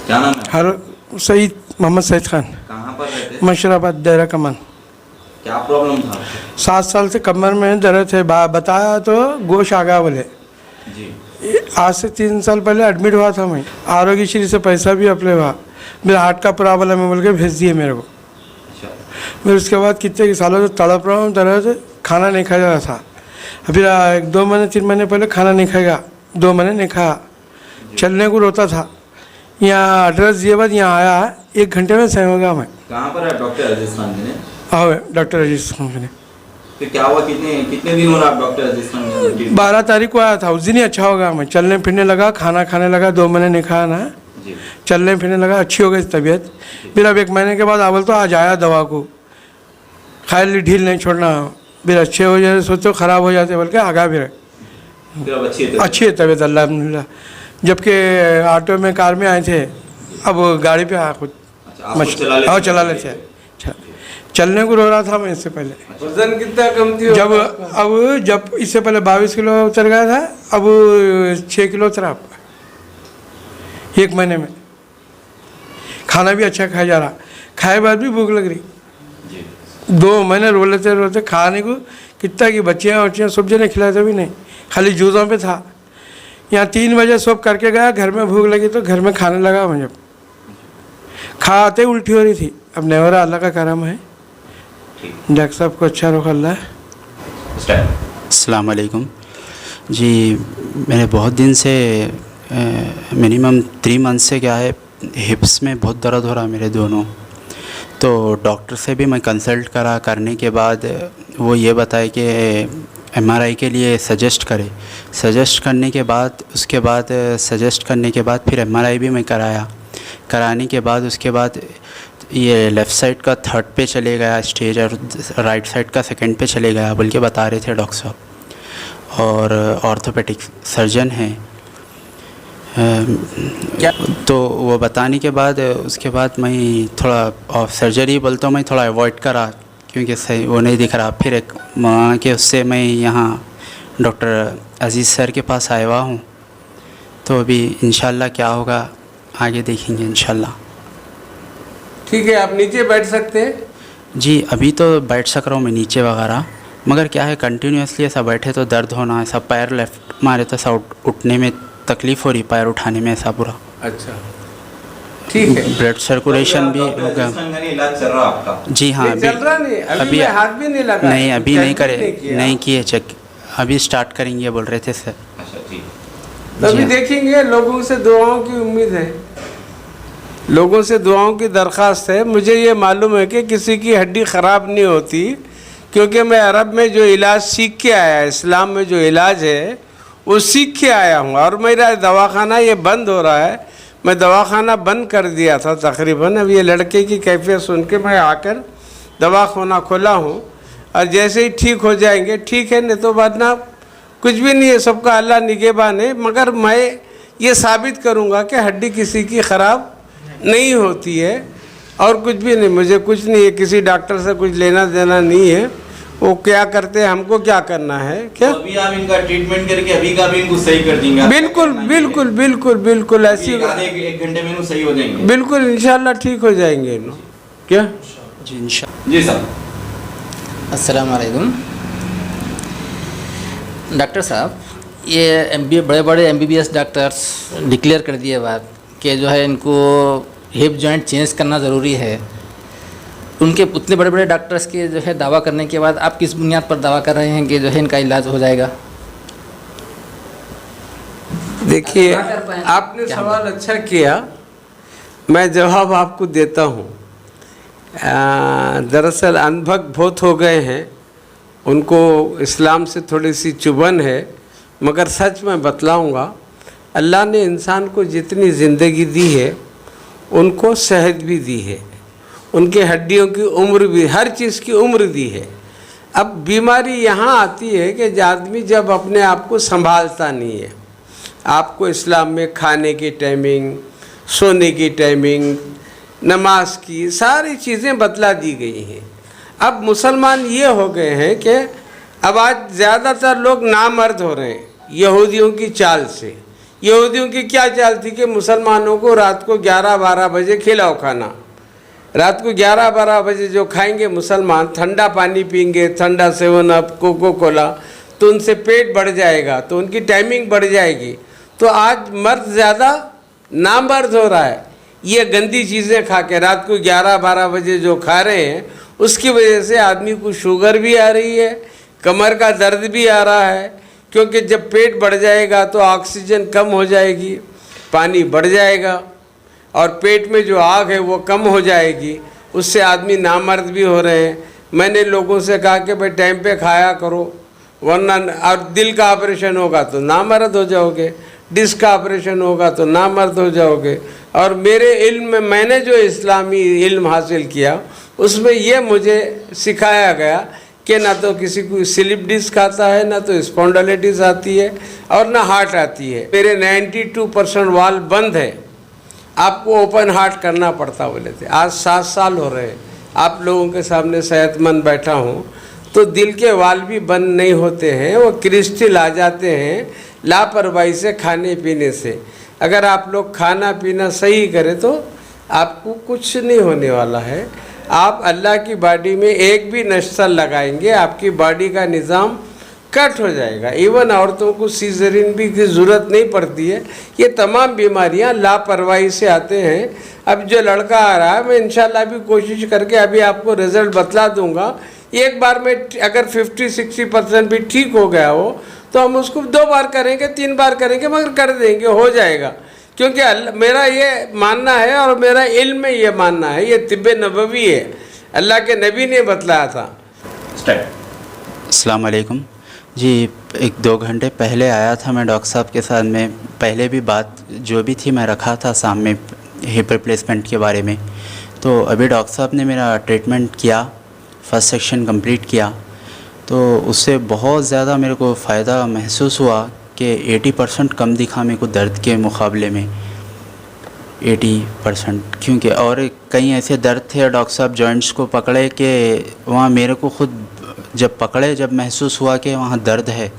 क्या नाम है? हर सईद मोहम्मद सईद खान, कहाँ पर रहते? मशराबाद देरा कमान। क्या प्रॉब्लम था? 7 साल से कमर में दर्द है। बताया तो गोश आ गया बोले। जी। आज से 3 साल पहले एडमिट हुआ था मैं। आरोग्य श्री से पैसा भी अप्लाई हुआ। मेरा हार्ट का प्रॉब्लम है बोल के भेज दिए मेरे को। अच्छा। फिर उसके बाद कितने सालों से तड़प रहा हूँ, दर्द, खाना नहीं खाया जा था। फिर 1-2 महीने 3 महीने पहले खाना नहीं खाएगा, 2 महीने नहीं खाया, चलने को रोता था। यहाँ एड्रेस दिए बाद यहाँ आया, 1 घंटे में सही हो गया मैं। कहाँ पर है डॉक्टर अजीज खान जी ने? हाँ डॉक्टर अजीज खान ने। फिर क्या हुआ? कितने दिन हो रहा आप डॉक्टर अजीज खान के? 12 तारीख को आया था, उस दिन ही अच्छा हो गया मैं। चलने फिरने लगा, खाना खाने लगा, 2 महीने नहीं खाया ना, जी। चलने फिरने लगा, अच्छी हो गई तबीयत। फिर अब 1 महीने के बाद आवल तो आज आया दवा को, खाली ढील नहीं छोड़ना। फिर अच्छे हो जाते, सोचो ख़राब हो जाते बोल के आगा। फिर अब अच्छी है तबीयत अल्हम्दुलिल्लाह। जबकि ऑटो में कार में आए थे, अब गाड़ी पे आया खुद। अच्छा, चला लेते हैं। चलने को रो रहा था मैं इससे पहले। वजन कितना कम थी? जब इससे पहले 22 किलो उतर गया था, अब 6 किलो उतरा 1 महीने में। खाना भी अच्छा खाया जा रहा, खाए बाद भी भूख लग रही। 2 महीने रोते रोते खाने को कितना कि बच्चियाँ सब जने खिलाते भी नहीं, खाली जूसों पे था। यहाँ 3 बजे सब करके गया, घर में भूख लगी तो घर में खाने लगा मैं। जब खाते उल्टी हो रही थी, अब नहीं हो रहा, अल्लाह का करम है। डॉक्टर साहब को अच्छा रोक अल्लाह। अस्सलाम वालेकुम जी। मेरे बहुत दिन से मिनिमम 3 मंथ से क्या है, हिप्स में बहुत दर्द हो रहा है मेरे दोनों। तो डॉक्टर से भी मैं कंसल्ट करने के बाद वो ये बताए कि MRI के लिए सजेस्ट करने के बाद फिर MRI भी मैं कराने के बाद उसके बाद ये लेफ़्ट साइड का 3rd पे चले गया स्टेज और राइट साइड का 2nd पे चले गया बोल के बता रहे थे डॉक्टर साहब। और ऑर्थोपेडिक सर्जन हैं क्या। तो वो बताने के बाद उसके बाद मैं थोड़ा सर्जरी बोलता हूँ, मैं थोड़ा अवॉइड करा क्योंकि सही वो नहीं दिख रहा। फिर एक माँ के उससे मैं यहाँ डॉक्टर अजीज़ सर के पास आया हुआ हूँ। तो अभी इंशाल्लाह क्या होगा आगे देखेंगे इंशाल्लाह। ठीक है, आप नीचे बैठ सकते हैं जी। अभी तो बैठ सक रहा हूँ मैं नीचे वगैरह, मगर क्या है कंटिन्यूसली ऐसा बैठे तो दर्द होना, ऐसा पैर लेफ्ट मारे तो ऐसा उठने में तकलीफ़ हो रही, पैर उठाने में ऐसा पूरा। अच्छा ठीक है। ब्लड सर्कुलेशन भी हो गया। इलाज चल रहा आपका? जी हाँ। नहीं चल रहा नहीं, अभी हाथ भी नहीं लगा। नहीं अभी नहीं करे, नहीं किए चेक, अभी स्टार्ट करेंगे बोल रहे थे सर। अच्छा ठीक। तो अभी देखेंगे, लोगों से दुआओं की उम्मीद है, लोगों से दुआओं की दरख्वास्त है। मुझे ये मालूम है कि किसी की हड्डी ख़राब नहीं होती, क्योंकि मैं अरब में जो इलाज सीख के आया, इस्लाम में जो इलाज है वो सीख के आया हूँ। और मेरा दवाखाना ये बंद हो रहा है, मैं दवाखाना बंद कर दिया था तकरीबन। अब ये लड़के की कैफियत सुन के मैं आकर दवाखाना खोला हूँ, और जैसे ही ठीक हो जाएंगे ठीक है, नहीं तो वरना कुछ भी नहीं है, सबका अल्लाह निगहबान है। मगर मैं ये साबित करूँगा कि हड्डी किसी की ख़राब नहीं होती है, और कुछ भी नहीं, मुझे कुछ नहीं है, किसी डॉक्टर से कुछ लेना देना नहीं है। वो क्या करते हैं, हमको क्या करना है क्या। तो अभी आप इनका ट्रीटमेंट करके अभी का भी इनको सही कर देंगे? बिल्कुल बिल्कुल बिल्कुल बिल्कुल ऐसी 1 घंटे में इनको सही हो जाएंगे? बिल्कुल इंशाल्लाह ठीक हो जाएंगे इन्हों। क्या जी इंशाल्लाह। जी साहब। अस्सलाम वालेकुम डॉक्टर साहब। ये बड़े बड़े MBBS डॉक्टर्स डिक्लेयर कर दिए बात कि जो है इनको हिप जॉइंट चेंज करना ज़रूरी है। उनके उतने बड़े बड़े डॉक्टर्स के जो है दावा करने के बाद आप किस बुनियाद पर दावा कर रहे हैं कि जो है इनका इलाज हो जाएगा? देखिए, आपने सवाल अच्छा किया, मैं जवाब आपको देता हूँ। दरअसल अनभक बहुत हो गए हैं, उनको इस्लाम से थोड़ी सी चुभन है, मगर सच मैं बतलाऊँगा। अल्लाह ने इंसान को जितनी ज़िंदगी दी है, उनको सेहत भी दी है, उनके हड्डियों की उम्र भी, हर चीज़ की उम्र दी है। अब बीमारी यहाँ आती है कि आदमी जब अपने आप को संभालता नहीं है। आपको इस्लाम में खाने की टाइमिंग, सोने की टाइमिंग, नमाज की सारी चीज़ें बतला दी गई हैं। अब मुसलमान ये हो गए हैं कि अब आज ज़्यादातर लोग नामर्द हो रहे हैं यहूदियों की चाल से। यहूदियों की क्या चाल थी कि मुसलमानों को रात को 11-12 बजे खिलाओ खाना। रात को 11-12 बजे जो खाएंगे मुसलमान, ठंडा पानी पीएंगे, ठंडा 7 अप, कोको कोला, तो उनसे पेट बढ़ जाएगा, तो उनकी टाइमिंग बढ़ जाएगी। तो आज मर्द ज़्यादा नामर्द हो रहा है ये गंदी चीज़ें खा के। रात को 11-12 बजे जो खा रहे हैं उसकी वजह से आदमी को शुगर भी आ रही है, कमर का दर्द भी आ रहा है, क्योंकि जब पेट बढ़ जाएगा तो ऑक्सीजन कम हो जाएगी, पानी बढ़ जाएगा और पेट में जो आग है वो कम हो जाएगी, उससे आदमी नामर्द भी हो रहे हैं। मैंने लोगों से कहा कि भाई टाइम पे खाया करो, वरना और दिल का ऑपरेशन होगा तो नामर्द हो जाओगे, डिस्क का ऑपरेशन होगा तो नामर्द हो जाओगे। और मेरे इल्म में मैंने जो इस्लामी इल्म हासिल किया उसमें ये मुझे सिखाया गया कि ना तो किसी को स्लिप डिस्क आता है, ना तो स्पॉन्डिलाइटिस आती है और ना हार्ट आती है। मेरे 92% वाल्व बंद है, आपको ओपन हार्ट करना पड़ता बोले थे। आज 7 साल हो रहे हैं आप लोगों के सामने सेहतमंद बैठा हूँ, तो दिल के वाल्व भी बंद नहीं होते हैं, वो क्रिस्टल आ जाते हैं लापरवाही से, खाने पीने से। अगर आप लोग खाना पीना सही करें तो आपको कुछ नहीं होने वाला है। आप अल्लाह की बॉडी में एक भी नश्तर लगाएंगे आपकी बॉडी का निज़ाम कट हो जाएगा। इवन औरतों को सीजरिन भी की ज़रूरत नहीं पड़ती है। ये तमाम बीमारियां लापरवाही से आते हैं। अब जो लड़का आ रहा है, मैं इंशाल्लाह भी कोशिश करके अभी आपको रिज़ल्ट बतला दूंगा। एक बार में अगर 50-60% भी ठीक हो गया हो तो हम उसको 2 बार करेंगे, 3 बार करेंगे, मगर कर देंगे, हो जाएगा। क्योंकि मेरा ये मानना है और मेरा इल्म में ये मानना है, ये तिब्बे नबवी है, अल्लाह के नबी ने बतलाया था। अस्सलाम वालेकुम जी। 1-2 घंटे पहले आया था मैं डॉक्टर साहब के साथ में। पहले भी बात जो भी थी मैं रखा था सामने हिप रिप्लेसमेंट के बारे में। तो अभी डॉक्टर साहब ने मेरा ट्रीटमेंट किया, फर्स्ट सेक्शन कंप्लीट किया, तो उससे बहुत ज़्यादा मेरे को फ़ायदा महसूस हुआ कि 80% कम दिखा मेरे को दर्द के मुकाबले में 80%। क्योंकि और कई ऐसे दर्द थे डॉक्टर साहब जॉइंट्स को पकड़े कि वहाँ मेरे को खुद जब पकड़े, जब महसूस हुआ कि वहाँ दर्द है।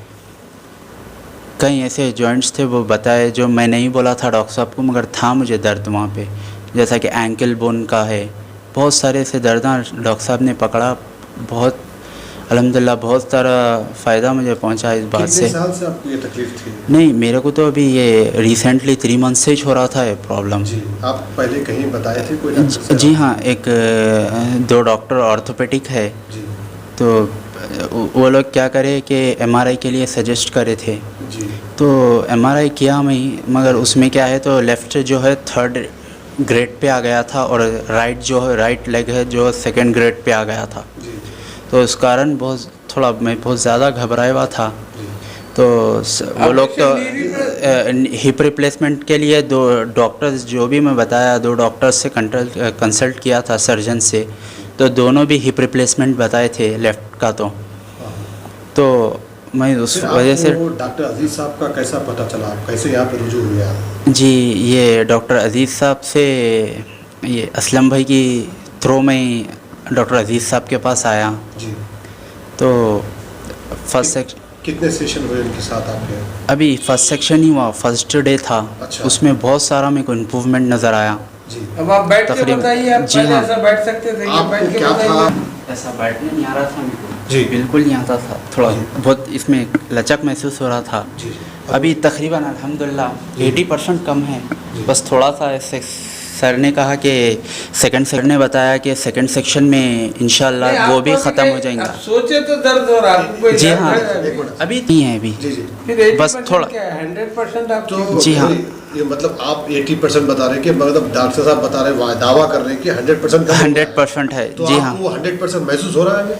कई ऐसे जॉइंट्स थे वो बताए जो मैं नहीं बोला था डॉक्टर साहब को, मगर था मुझे दर्द वहाँ पे, जैसा कि एंकल बोन का है। बहुत सारे ऐसे दर्द डॉक्टर साहब ने पकड़ा। बहुत अल्हम्दुलिल्लाह बहुत सारा फ़ायदा मुझे पहुंचा इस बात से। कितने साल से आपको ये तकलीफ़ थी? नहीं, मेरे को तो अभी ये रिसेंटली 3 मंथ से ही हो रहा था ये प्रॉब्लम। जी, आप पहले कहीं बताए थे कोई डॉक्टर से? जी हाँ, एक 2 डॉक्टर ऑर्थोपेडिक है, जी, तो वो लोग क्या करे कि MRI के लिए सजेस्ट करे थे। जी, तो MRI किया मैं, मगर उसमें क्या है तो लेफ़्ट जो है 3rd ग्रेड पे आ गया था और राइट जो है राइट लेग है जो 2nd ग्रेड पे आ गया था। जी, तो इस कारण मैं बहुत ज़्यादा घबराया हुआ था। तो वो लोग तो हिप रिप्लेसमेंट के लिए 2 डॉक्टर्स जो भी मैं बताया, 2 डॉक्टर्स से कंसल्ट किया था, सर्जन से, तो दोनों भी हिप रिप्लेसमेंट बताए थे लेफ़्ट का। तो मैं उस वजह से डॉक्टर अजीज़ साहब का कैसा पता चला, आप कैसे यहाँ पे रुजू हुए आप? जी, ये डॉक्टर अजीज़ साहब से, ये असलम भाई की थ्रू में डॉक्टर अजीज़ साहब के पास आया। जी, तो फर्स्ट सेक्शन कितने सेशन हुए उनके साथ आपके? अभी फर्स्ट सेक्शन ही हुआ, फर्स्ट डे था। अच्छा। उसमें बहुत सारा मेरे को इम्प्रूवमेंट नज़र आया। जी, अब आप बैठ के तकरीबन- बताइए, आप जी पहले हाँ। ऐसा बैठ सकते थे, ये बैठ आपको के क्या था? बताइए। ऐसा बैठने नहीं आ रहा था मेरे को, जी, बिल्कुल नहीं आता था, थोड़ा बहुत इसमें लचक महसूस हो रहा था। जी, अभी तकरीबन अल्हम्दुलिल्लाह 80% कम है। जी। बस थोड़ा सा ऐसे सर ने कहा कि सर ने बताया कि 2nd सेक्शन में इंशाल्लाह नहीं, वो भी आपको ख़त्म हो आप जाएंगा। सोचे तो दर्द हो रहा है आपको, कोई जी दर्द हाँ, है? एक मिनट। अभी नहीं है अभी। जी, जी, फिर 80% बस थोड़ा- क्या है? 100% आप तो जी हाँ। ये मतलब आप 80% बता रहे हैं कि मतलब डॉक्टर साहब बता रहे हैं, दावा कर रहे हैं कि 100% 100% है। तो जी हाँ, आपको 100% महसूस हो रहा है?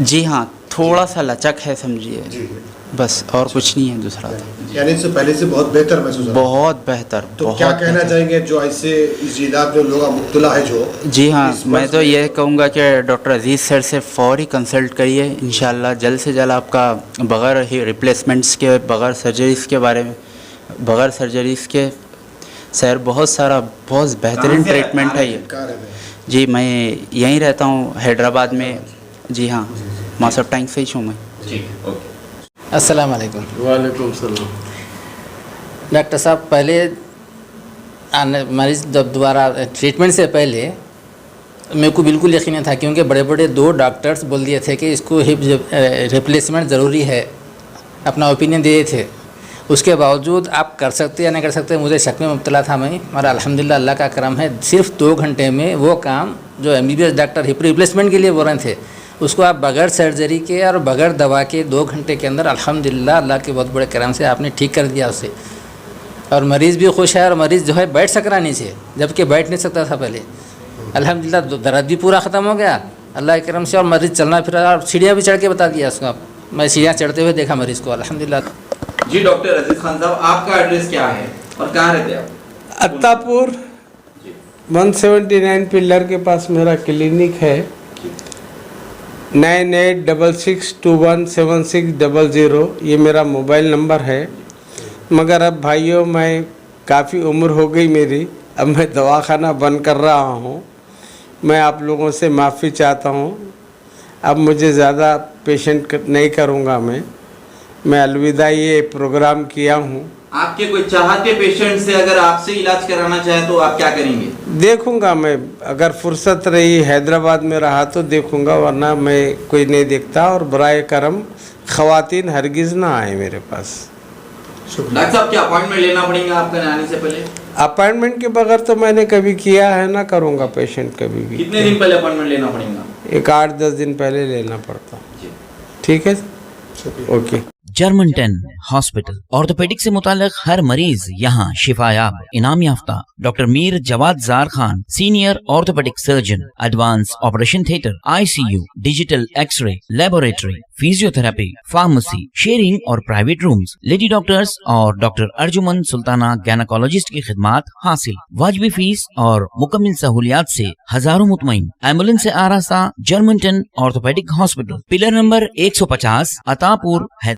जी हाँ, थोड़ा सा लचक है समझिए, जी, बस और कुछ नहीं है दूसरा। यानी इससे पहले से बहुत बेहतर महसूस हो रहा है। बहुत बेहतर, तो बहुत क्या कहना बेहतर। चाहेंगे जो ऐसे इस इलाज में लोग मुब्तला है जो? जी हाँ, इस मैं वक्त तो में- ये कहूँगा कि डॉक्टर अजीज़ सर से फ़ौरी कंसल्ट करिए। इंशाल्लाह जल्द से जल्द आपका बग़ैर ही रिप्लेसमेंट्स के, बग़ैर सर्जरीज़ के बारे में, बग़ैर सर्जरीज़ के सर बहुत बेहतरीन ट्रीटमेंट है ये। कहाँ रहते हैं? जी, मैं यहीं रहता हूँ हैदराबाद में। जी हाँ, मासफ टैंक से ही हूँ मैं। ठीक, ओके। अस्सलाम वालेकुम। वालेकुम सलाम। डॉक्टर साहब पहले आने मरीज जब दोबारा ट्रीटमेंट से पहले मेरे को बिल्कुल यकीन नहीं था, क्योंकि बड़े बड़े 2 डॉक्टर्स बोल दिए थे कि इसको हिप रिप्लेसमेंट ज़रूरी है, अपना ओपिनियन दिए थे। उसके बावजूद आप कर सकते या नहीं कर सकते, मुझे शक में मुब्तला था मैं, और अल्हम्दुलिल्लाह अल्लाह का करम है, सिर्फ 2 घंटे में वो काम जो MBBS डॉक्टर हिप रिप्लेसमेंट के लिए बोल रहे थे उसको आप बगैर सर्जरी के और बगैर दवा के 2 घंटे के अंदर अल्हम्दुलिल्लाह अल्लाह के बहुत बड़े करम से आपने ठीक कर दिया उसे। और मरीज़ भी खुश है, और मरीज़ जो है बैठ सक रहा नीचे, जबकि बैठ नहीं सकता था पहले। अल्हम्दुलिल्लाह दर्द भी पूरा ख़त्म हो गया अल्लाह के करम से, और मरीज़ चलना फिर और सीढ़ियाँ भी चढ़ के बता दिया उसको। मैं सीढ़ियाँ चढ़ते हुए देखा मरीज़ को अल्हम्दुलिल्लाह। जी डॉक्टर अजीज खान साहब, आपका एड्रेस क्या है और कहाँ रहते हैं आप? अत्तापुर 179 पिलर के पास मेरा क्लिनिक है। 9866217600 ये मेरा मोबाइल नंबर है। मगर अब भाइयों, मैं काफ़ी उम्र हो गई मेरी, अब मैं दवाखाना बंद कर रहा हूँ। मैं आप लोगों से माफ़ी चाहता हूँ, अब मुझे ज़्यादा पेशेंट नहीं करूँगा। मैं अलविदा ये प्रोग्राम किया हूँ। आपके कोई चाहते पेशेंट से अगर आपसे इलाज कराना चाहे तो आप क्या करेंगे? देखूंगा मैं, अगर फुर्सत रही हैदराबाद में रहा तो देखूंगा, वरना मैं कोई नहीं देखता। और बराए करम ख़वातीन हरगिज़ ना आए मेरे पास। डॉक्टर साहब, क्या अपॉइंटमेंट लेना पड़ेगा आपका आने से पहले? अपॉइंटमेंट के बगैर तो मैंने कभी किया है ना करूंगा पेशेंट कभी भी। कितने दिन पहले अपॉइंटमेंट लेना पड़ेगा? एक 8-10 दिन पहले लेना पड़ता। ठीक है, ओके। जर्मन 10 हॉस्पिटल ऑर्थोपेडिक से मुताल्लिक हर मरीज यहाँ शिफायाब। इनाम याफ्ता doctor Mir Jawad Zar Khan, senior orthopaedic surgeon, advance operation theatre, ICU, digital x-ray, laboratory, physiotherapy, pharmacy, sharing और प्राइवेट रूम्स, लेडी डॉक्टर्स और डॉक्टर अर्जुमन सुल्ताना गैनाकोलॉजिस्ट की खिदमात हासिल। वाजबी फीस और मुकम्मल सहूलियात से हजारों मुतमईन। एम्बुलेंस से आरास्ता German 10 orthopaedic hospital, pillar number 150, Attapur है।